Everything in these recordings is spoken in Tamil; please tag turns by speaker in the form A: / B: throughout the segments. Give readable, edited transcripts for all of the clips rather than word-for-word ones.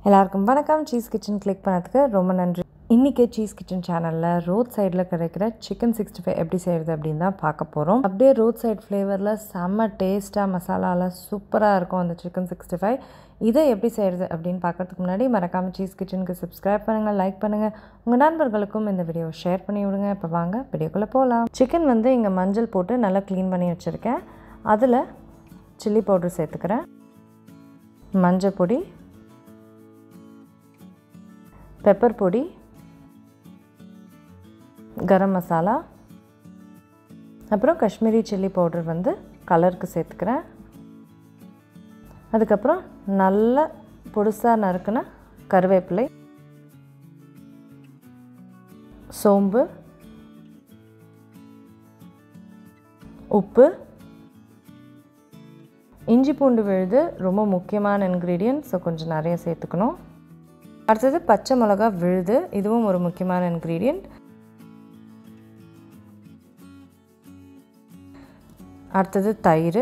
A: எல்லாருக்கும் வணக்கம். சீஸ் கிச்சன் கிளிக் பண்ணதுக்கு ரொம்ப நன்றி. இன்றைக்கி சீஸ் கிச்சன் சேனலில் ரோட் சைடில் கிடைக்கிற சிக்கன் 65 எப்படி செய்கிறது அப்படின்னு தான் பார்க்க போகிறோம். அப்படியே ரோட் சைட் ஃப்ளேவரில் செம்ம டேஸ்ட்டாக மசாலாவில் சூப்பராக இருக்கும் அந்த சிக்கன் 65. இதை எப்படி செய்கிறது அப்படின்னு பார்க்குறதுக்கு முன்னாடி மறக்காமல் சீஸ் கிச்சனுக்கு சப்ஸ்கிரைப் பண்ணுங்கள், லைக் பண்ணுங்கள், உங்கள் நண்பர்களுக்கும் இந்த வீடியோவை ஷேர் பண்ணி விடுங்க. இப்போ வாங்க வீடியோக்குள்ளே போகலாம். சிக்கன் இங்கே மஞ்சள் போட்டு நல்லா க்ளீன் பண்ணி வச்சுருக்கேன். அதில் சில்லி பவுடர் சேர்த்துக்கிறேன், மஞ்சள் பொடி, பெப்பர் பொடி, கரம் மசாலா, அப்புறம் காஷ்மீரி சில்லி பவுடர் கலருக்கு சேர்த்துக்கிறேன். அதுக்கப்புறம் நல்ல பொடுசாக நறுக்கின கருவேப்பிலை, சோம்பு, உப்பு, இஞ்சி பூண்டு விழுது ரொம்ப முக்கியமான இன்க்ரீடியன்ட், ஸோ கொஞ்சம் நிறைய சேர்த்துக்கணும். அடுத்தது பச்சை மிளகா விழுது, இதுவும் ஒரு முக்கியமான இன்க்ரீடியன்ட். அடுத்தது தயிர்.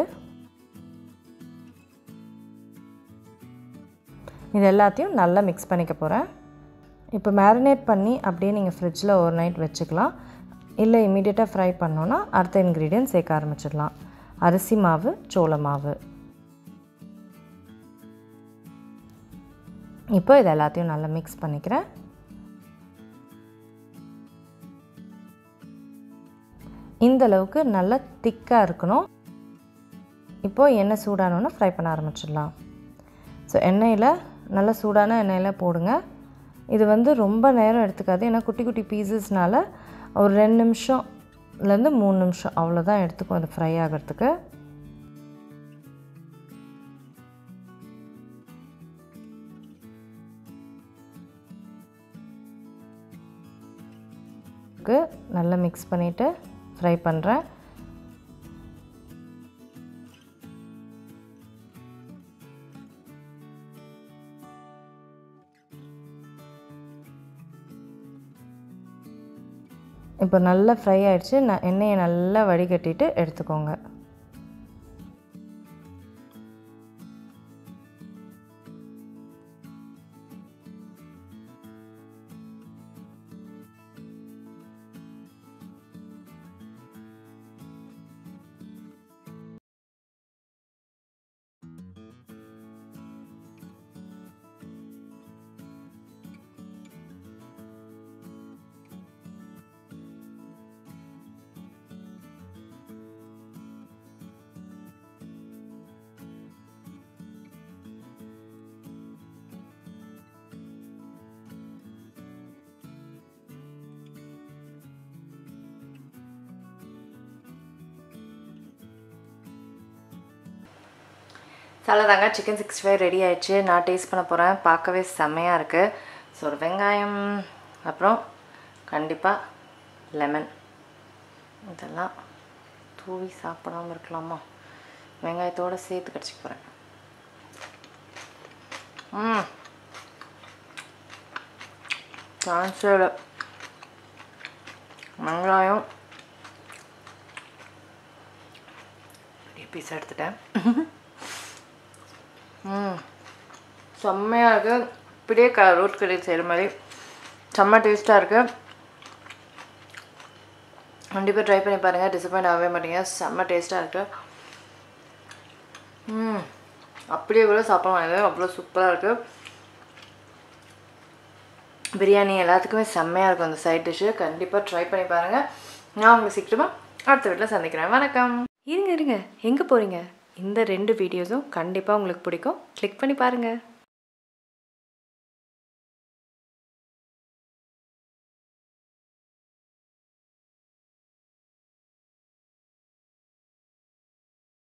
A: இது எல்லாத்தையும் நல்லா மிக்ஸ் பண்ணிக்க போகிறேன். இப்போ மேரினேட் பண்ணி அப்படியே நீங்கள் ஃப்ரிட்ஜில் ஓவர் நைட் வச்சுக்கலாம். இல்லை இமீடியட்டாக ஃப்ரை பண்ணோன்னா அடுத்த இன்க்ரீடியன்ட் சேர்க்க ஆரம்பிச்சிடலாம். அரிசி மாவு, சோள மாவு. இப்போ இது எல்லாத்தையும் நல்லா மிக்ஸ் பண்ணிக்கிறேன். இந்த அளவுக்கு நல்லா திக்காக இருக்கணும். இப்போது எண்ணெய் சூடானோன்னா ஃப்ரை பண்ண ஆரம்பிச்சிடலாம். ஸோ எண்ணெயில் நல்லா சூடான எண்ணெயில் போடுங்க. இது ரொம்ப நேரம் எடுத்துக்காது, ஏன்னா குட்டி குட்டி பீசஸ்னால் ஒரு 2 நிமிஷம்லேருந்து 3 நிமிஷம் அவ்வளோதான் எடுத்துக்கும் அது ஃப்ரை ஆகிறதுக்கு. நல்லா மிக்ஸ் பண்ணிவிட்டு ஃப்ரை பண்ணுறேன். இப்போ நல்லா ஃப்ரை ஆகிடுச்சு. எண்ணெயை நல்லா வடிகட்டிட்டு எடுத்துக்கோங்க. அவ்வளோதாங்க, சிக்கன் 65 ரெடி ஆயிடுச்சு. நான் டேஸ்ட் பண்ண போகிறேன். பார்க்கவே செம்மையாக இருக்குது. ஸோ ஒரு வெங்காயம், அப்புறம் கண்டிப்பாக லெமன், இதெல்லாம் தூவி சாப்பிடாமல் இருக்கலாமா? வெங்காயத்தோடு சேர்த்து கடிச்சிக்க போகிறேன். சான்ஸில் வெங்காயம் பெரிய பீஸ் எடுத்துட்டேன். செம்மையாக இருக்குது. இப்படியே ரோட் கடையில் செய்கிற மாதிரி செம்ம டேஸ்ட்டாக இருக்குது. கண்டிப்பாக ட்ரை பண்ணி பாருங்கள், டிசப்பாயிண்ட் ஆகவே மாட்டீங்க. செம்ம டேஸ்ட்டாக இருக்குது. அப்படியே கூட சாப்பிட அவ்வளோ சூப்பராக இருக்குது. பிரியாணி எல்லாத்துக்குமே செம்மையாக இருக்கும் அந்த சைட் டிஷ்ஷு. கண்டிப்பாக ட்ரை பண்ணி பாருங்கள். நான் உங்களுக்கு சீக்கிரமாக அடுத்த வீட்டில் சந்திக்கிறேன். வணக்கம். இருங்க எங்கே போகிறீங்க? இந்த 2 வீடியோஸும் கண்டிப்பாக உங்களுக்கு பிடிக்கும். கிளிக் பண்ணி பாருங்கள்.